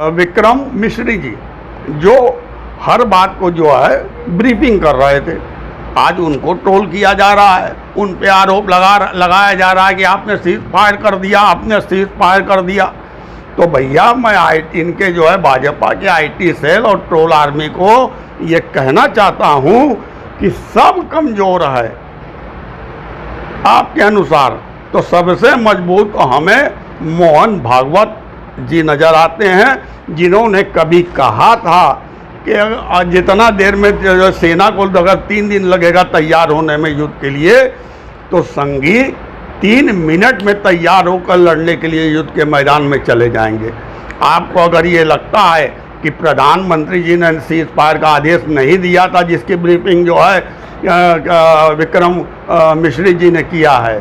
विक्रम मिश्री जी जो हर बात को जो है ब्रीफिंग कर रहे थे, आज उनको ट्रोल किया जा रहा है, उन पे आरोप लगाया जा रहा है कि आपने सीज फायर कर दिया, आपने सीज फायर कर दिया। तो भैया मैं इनके जो है भाजपा के आईटी सेल और ट्रोल आर्मी को ये कहना चाहता हूँ कि सब कमज़ोर है आपके अनुसार, तो सबसे मजबूत तो हमें मोहन भागवत जी नज़र आते हैं, जिन्होंने कभी कहा था कि जितना देर में सेना को अगर 3 दिन लगेगा तैयार होने में युद्ध के लिए, तो संघी 3 मिनट में तैयार होकर लड़ने के लिए युद्ध के मैदान में चले जाएंगे। आपको अगर ये लगता है कि प्रधानमंत्री जी ने सीज फायर का आदेश नहीं दिया था, जिसकी ब्रीफिंग जो है विक्रम मिश्री जी ने किया है,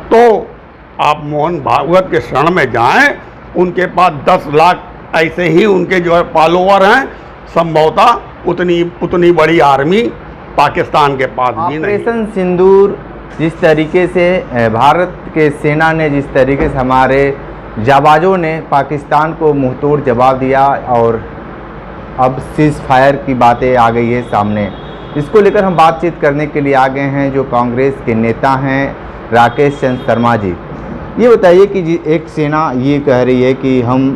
तो आप मोहन भागवत के शरण में जाएं, उनके पास 10 लाख ऐसे ही उनके जो है फॉलोअर हैं, संभवतः उतनी बड़ी आर्मी पाकिस्तान के पास भी नहीं। ऑपरेशन सिंदूर जिस तरीके से भारत के सेना ने, जिस तरीके से हमारे जाबाजों ने पाकिस्तान को मुंहतोड़ जवाब दिया, और अब सीज फायर की बातें आ गई है सामने, इसको लेकर हम बातचीत करने के लिए आ गए हैं जो कांग्रेस के नेता हैं राकेश चंद्र शर्मा जी। ये बताइए कि एक सेना ये कह रही है कि हम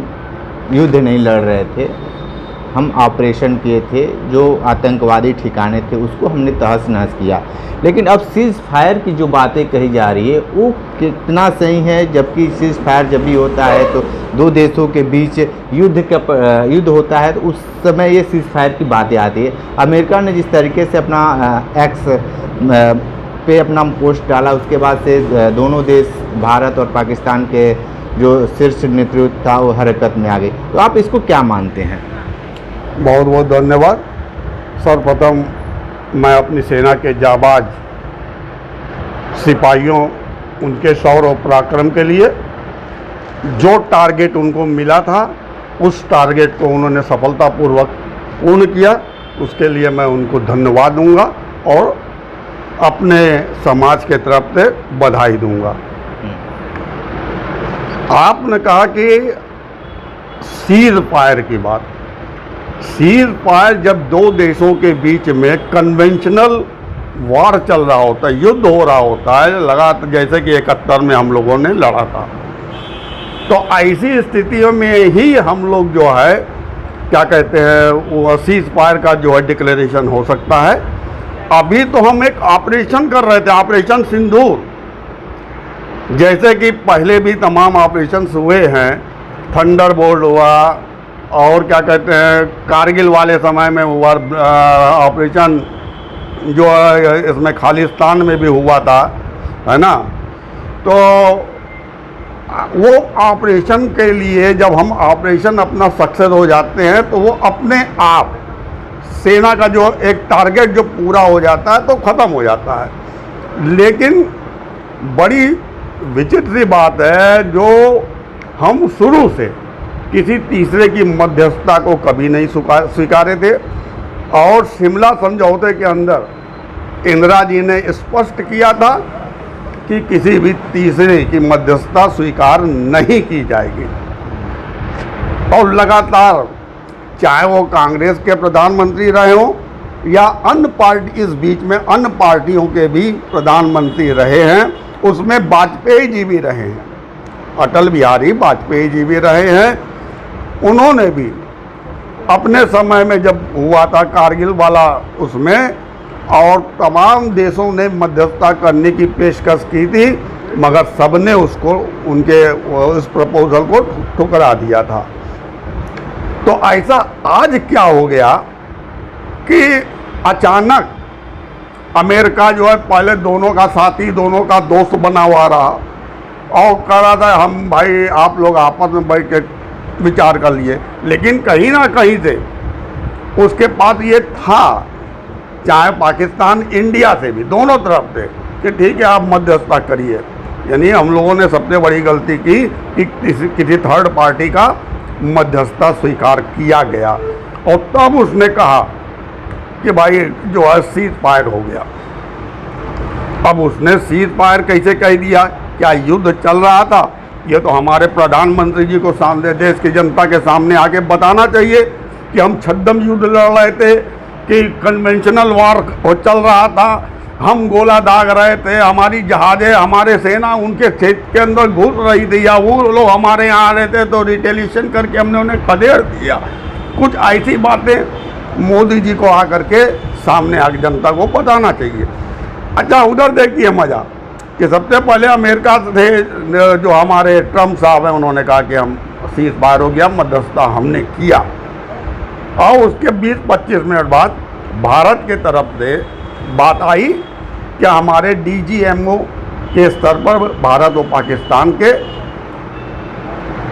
युद्ध नहीं लड़ रहे थे, हम ऑपरेशन किए थे, जो आतंकवादी ठिकाने थे उसको हमने तहस नहस किया, लेकिन अब सीज फायर की जो बातें कही जा रही है वो कितना सही है? जबकि सीज फायर जब भी होता है तो 2 देशों के बीच युद्ध होता है, तो उस समय ये सीज फायर की बातें आती है। अमेरिका ने जिस तरीके से अपना एक्स पे अपना पोस्ट डाला, उसके बाद से दोनों देश भारत और पाकिस्तान के जो शीर्ष नेतृत्व था वो हरकत में आ गई, तो आप इसको क्या मानते हैं? बहुत बहुत धन्यवाद। सर्वप्रथम मैं अपनी सेना के जाबाज सिपाहियों, उनके शौर्य और पराक्रम के लिए, जो टारगेट उनको मिला था उस टारगेट को उन्होंने सफलतापूर्वक पूर्ण किया, उसके लिए मैं उनको धन्यवाद दूंगा और अपने समाज के तरफ से बधाई दूंगा। आपने कहा कि सीज फायर की बात, सीज फायर जब 2 देशों के बीच में कन्वेंशनल वार चल रहा होता है, युद्ध हो रहा होता है लगातार, जैसे कि 71 में हम लोगों ने लड़ा था, तो ऐसी स्थितियों में ही हम लोग जो है क्या कहते हैं वो सीज फायर का जो है डिक्लेरेशन हो सकता है। अभी तो हम एक ऑपरेशन कर रहे थे, ऑपरेशन सिंदूर, जैसे कि पहले भी तमाम ऑपरेशन हुए हैं, थंडरबोल्ट हुआ और क्या कहते हैं कारगिल वाले समय में हुआ ऑपरेशन जो इसमें खालिस्तान में भी हुआ था, है ना। तो वो ऑपरेशन के लिए जब हम ऑपरेशन अपना सक्सेस हो जाते हैं तो वो अपने आप सेना का जो एक टारगेट जो पूरा हो जाता है तो ख़त्म हो जाता है। लेकिन बड़ी विचित्र बात है, जो हम शुरू से किसी तीसरे की मध्यस्थता को कभी नहीं स्वीकारे थे, और शिमला समझौते के अंदर इंदिरा जी ने स्पष्ट किया था कि किसी भी तीसरे की मध्यस्थता स्वीकार नहीं की जाएगी। और लगातार चाहे वो कांग्रेस के प्रधानमंत्री रहे हों या अन्य पार्टी, इस बीच में अन्य पार्टियों के भी प्रधानमंत्री रहे हैं, उसमें वाजपेयी जी भी रहे हैं, अटल बिहारी वाजपेयी जी भी रहे हैं। उन्होंने भी अपने समय में जब हुआ था कारगिल वाला उसमें, और तमाम देशों ने मध्यस्थता करने की पेशकश की थी, मगर सबने उसको उनके उस प्रपोजल को ठुकरा दिया था। तो ऐसा आज क्या हो गया कि अचानक अमेरिका जो है पहले दोनों का साथी, दोनों का दोस्त बना हुआ रहा और कह रहा था हम भाई आप लोग आपस में बैठ के विचार कर लिए, लेकिन कहीं ना कहीं से उसके पास ये था, चाहे पाकिस्तान इंडिया से भी, दोनों तरफ से, कि ठीक है आप मध्यस्थता करिए। यानी हम लोगों ने सबसे बड़ी गलती की कि किसी थर्ड पार्टी का मध्यस्थता स्वीकार किया गया, और तब उसने कहा कि भाई जो है सीज फायर हो गया। अब उसने सीज फायर कैसे कह दिया? क्या युद्ध चल रहा था ये तो हमारे प्रधानमंत्री जी को सामने देश की जनता के सामने आके बताना चाहिए कि हम छद्म युद्ध लड़ रहे थे, कि कन्वेंशनल वार चल रहा था, हम गोला दाग रहे थे, हमारी जहाज़ें, हमारे सेना उनके क्षेत्र के अंदर घुस रही थी, या वो लोग हमारे यहाँ आ रहे थे तो रिटेलिएशन करके हमने उन्हें खदेड़ दिया। कुछ ऐसी बातें मोदी जी को आकर के सामने आके जनता को बताना चाहिए। अच्छा, उधर देखिए मज़ा कि सबसे पहले अमेरिका थे जो हमारे ट्रम्प साहब हैं, उन्होंने कहा कि हम सीज फायर हो गया, मध्यस्थता हमने किया, और उसके 20-25 मिनट बाद भारत के तरफ से बात आई कि हमारे DGMO के स्तर पर भारत और पाकिस्तान के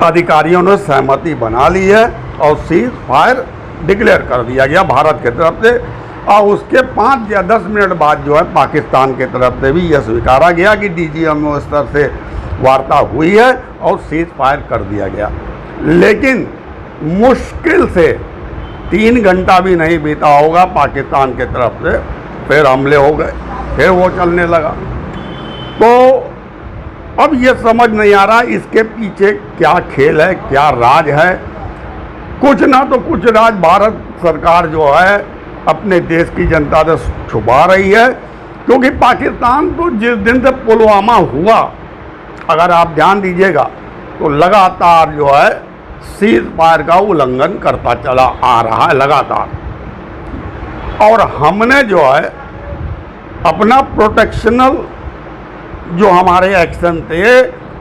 अधिकारियों ने सहमति बना ली है और सीज फायर डिक्लेयर कर दिया गया भारत की तरफ से। और उसके 5 या 10 मिनट बाद जो है पाकिस्तान की तरफ से भी यह स्वीकारा गया कि DGMO स्तर से वार्ता हुई है और सीज फायर कर दिया गया। लेकिन मुश्किल से 3 घंटा भी नहीं बीता होगा, पाकिस्तान की तरफ से फिर हमले हो गए, फिर वो चलने लगा। तो अब ये समझ नहीं आ रहा इसके पीछे क्या खेल है, क्या राज है। कुछ ना तो कुछ राज भारत सरकार जो है अपने देश की जनता से छुपा रही है, क्योंकि पाकिस्तान तो जिस दिन से पुलवामा हुआ, अगर आप ध्यान दीजिएगा तो लगातार जो है सीज फायर का उल्लंघन करता चला आ रहा है लगातार। और हमने जो है अपना प्रोटेक्शनल जो हमारे एक्शन थे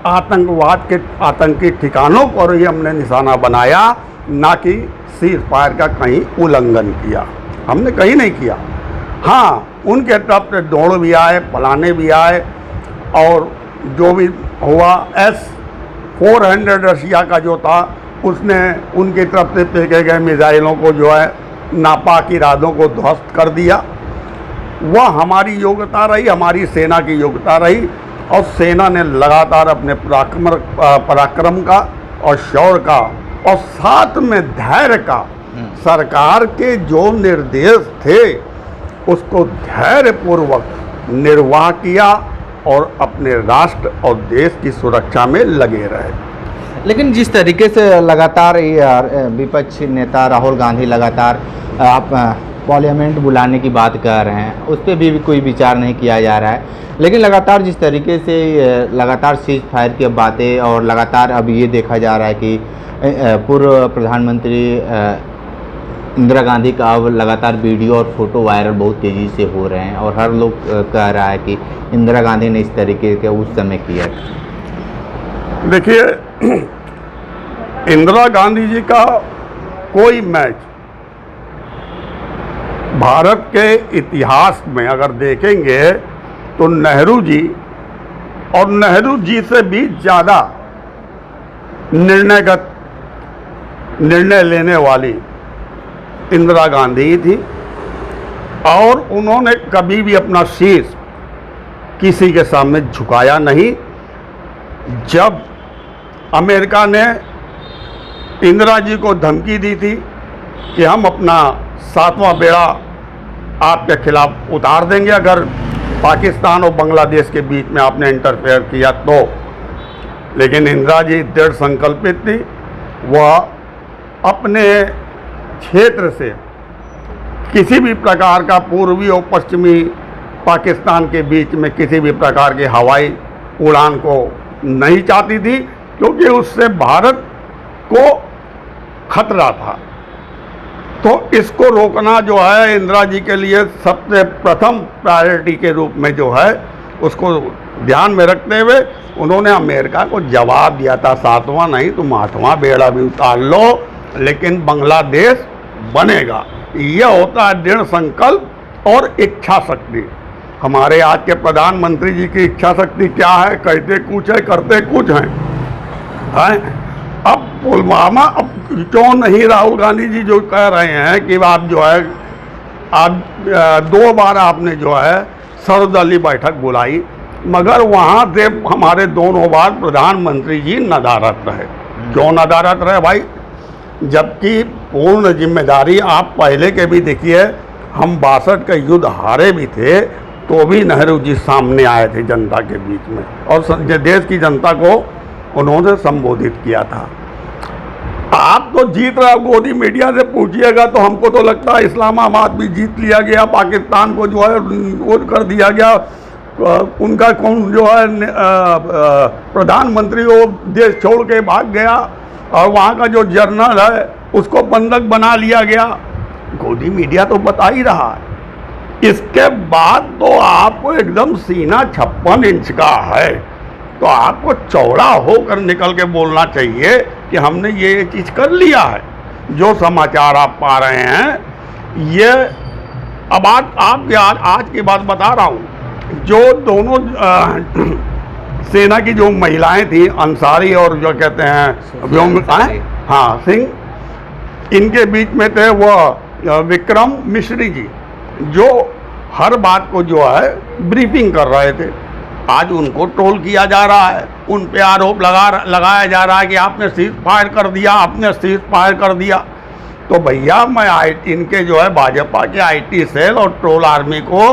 आतंकवाद के आतंकी ठिकानों पर ही हमने निशाना बनाया, ना कि सीज फायर का कहीं उल्लंघन किया। हमने कहीं नहीं किया। हाँ, उनके तरफ से दौड़ भी आए, पलाने भी आए, और जो भी हुआ S-400 रशिया का जो था उसने उनकी तरफ से फेंके गए मिसाइलों को जो है नापाक इरादों को ध्वस्त कर दिया। वह हमारी योग्यता रही, हमारी सेना की योग्यता रही, और सेना ने लगातार अपने पराक्रम का और शौर्य का और साथ में धैर्य का सरकार के जो निर्देश थे उसको धैर्यपूर्वक निर्वाह किया और अपने राष्ट्र और देश की सुरक्षा में लगे रहे। लेकिन जिस तरीके से लगातार विपक्षी नेता राहुल गांधी लगातार आप पार्लियामेंट बुलाने की बात कर रहे हैं, उस पर भी कोई विचार नहीं किया जा रहा है। लेकिन लगातार जिस तरीके से लगातार सीज फायर की बातें, और लगातार अब ये देखा जा रहा है कि पूर्व प्रधानमंत्री इंदिरा गांधी का अब लगातार वीडियो और फोटो वायरल बहुत तेज़ी से हो रहे हैं, और हर लोग कह रहा है कि इंदिरा गांधी ने इस तरीके के उस समय किया। देखिए, इंदिरा गांधी जी का कोई मैच भारत के इतिहास में अगर देखेंगे तो नेहरू जी, और नेहरू जी से भी ज़्यादा निर्णय लेने वाली इंदिरा गांधी ही थी, और उन्होंने कभी भी अपना शीश किसी के सामने झुकाया नहीं। जब अमेरिका ने इंदिरा जी को धमकी दी थी कि हम अपना 7वां बेड़ा आपके खिलाफ उतार देंगे अगर पाकिस्तान और बांग्लादेश के बीच में आपने इंटरफेयर किया तो, लेकिन इंदिरा जी दृढ़ संकल्पित थी। वह अपने क्षेत्र से किसी भी प्रकार का पूर्वी और पश्चिमी पाकिस्तान के बीच में किसी भी प्रकार के हवाई उड़ान को नहीं चाहती थी, क्योंकि उससे भारत को खतरा था। तो इसको रोकना जो है इंदिरा जी के लिए सबसे प्रथम प्रायोरिटी के रूप में जो है उसको ध्यान में रखते हुए उन्होंने अमेरिका को जवाब दिया था, 7वां नहीं तुम 8वां बेड़ा भी उतार लो, लेकिन बांग्लादेश बनेगा। यह होता है दृढ़ संकल्प और इच्छा शक्ति। हमारे आज के प्रधानमंत्री जी की इच्छा शक्ति क्या है? कहते कुछ है, करते कुछ हैं। अब पुलवामा, अब क्यों नहीं राहुल गांधी जी जो कह रहे हैं कि आप जो है आप 2 बार आपने जो है सर्वदलीय बैठक बुलाई, मगर वहाँ से हमारे दोनों बार प्रधानमंत्री जी नदारत रहे। क्यों नदारत रहे भाई? जबकि पूर्ण जिम्मेदारी आप पहले के भी देखिए, हम 62 का युद्ध हारे भी थे तो भी नेहरू जी सामने आए थे जनता के बीच में, और देश की जनता को उन्होंने संबोधित किया था। आप तो जीत रहे हो, गोदी मीडिया से पूछिएगा तो हमको तो लगता है इस्लामाबाद भी जीत लिया गया, पाकिस्तान को जो है वो कर दिया गया। उनका कौन जो है प्रधानमंत्री वो देश छोड़ के भाग गया और वहाँ का जो जनरल है उसको बंधक बना लिया गया। गोदी मीडिया तो बता ही रहा है। इसके बाद तो आपको एकदम सीना 56 इंच का है, तो आपको चौड़ा होकर निकल के बोलना चाहिए कि हमने ये चीज़ कर लिया है। जो समाचार आप पा रहे हैं ये अब आज की बात बता रहा हूँ। जो दोनों सेना की जो महिलाएं थी, अंसारी और जो कहते हैं हाँ सिंह, इनके बीच में थे वो विक्रम मिश्री जी, जो हर बात को जो है ब्रीफिंग कर रहे थे। आज उनको ट्रोल किया जा रहा है, उन पे आरोप लगाया जा रहा है कि आपने सीज फायर कर दिया, आपने सीज फायर कर दिया। तो भैया मैं इनके जो है भाजपा के IT सेल और ट्रोल आर्मी को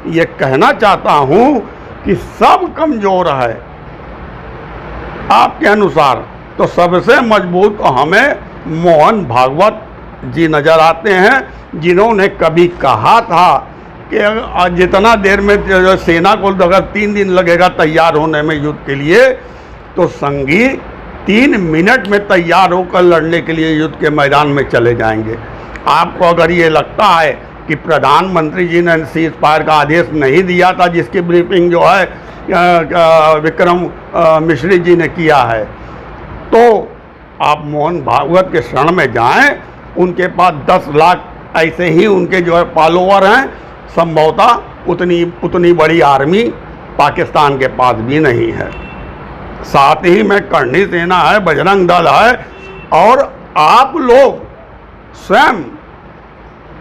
ये कहना चाहता हूँ कि सब कमज़ोर है आपके अनुसार। तो सबसे मजबूत तो हमें मोहन भागवत जी नज़र आते हैं, जिन्होंने कभी कहा था कि जितना देर में सेना को अगर 3 दिन लगेगा तैयार होने में युद्ध के लिए, तो संघी 3 मिनट में तैयार होकर लड़ने के लिए युद्ध के मैदान में चले जाएंगे। आपको अगर ये लगता है कि प्रधानमंत्री जी ने सीज फायर का आदेश नहीं दिया था, जिसकी ब्रीफिंग जो है विक्रम मिश्री जी ने किया है, तो आप मोहन भागवत के शरण में जाएं। उनके पास 10 लाख ऐसे ही उनके जो है फॉलोअर हैं। संभवतः उतनी बड़ी आर्मी पाकिस्तान के पास भी नहीं है। साथ ही में करनी सेना है, बजरंग दल है, और आप लोग स्वयं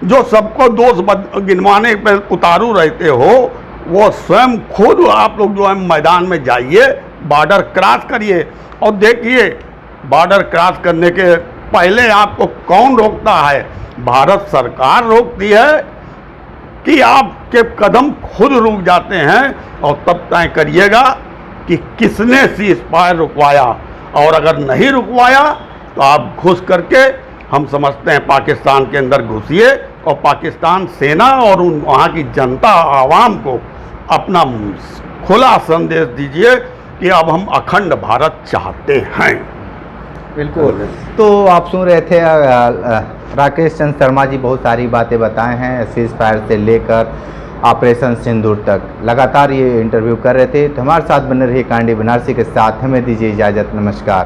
जो सबको दोष गिनवाने पे उतारू रहते हो, वो स्वयं खुद आप लोग जो है मैदान में जाइए, बॉर्डर क्रॉस करिए और देखिए बॉर्डर क्रॉस करने के पहले आपको कौन रोकता है। भारत सरकार रोकती है कि आपके कदम खुद रुक जाते हैं, और तब तय करिएगा कि किसने सीज फायर रुकवाया, और अगर नहीं रुकवाया तो आप घुस करके, हम समझते हैं पाकिस्तान के अंदर घुसिए और पाकिस्तान सेना और वहाँ की जनता आवाम को अपना खुला संदेश दीजिए कि अब हम अखंड भारत चाहते हैं। बिल्कुल। तो आप सुन रहे थे राकेश चंद्र शर्मा जी बहुत सारी बातें बताए हैं, सीज फायर से लेकर ऑपरेशन सिंदूर तक लगातार ये इंटरव्यू कर रहे थे। तो हमारे साथ बने रहिए कांडी बनारसी के साथ। हमें दीजिए इजाज़त, नमस्कार।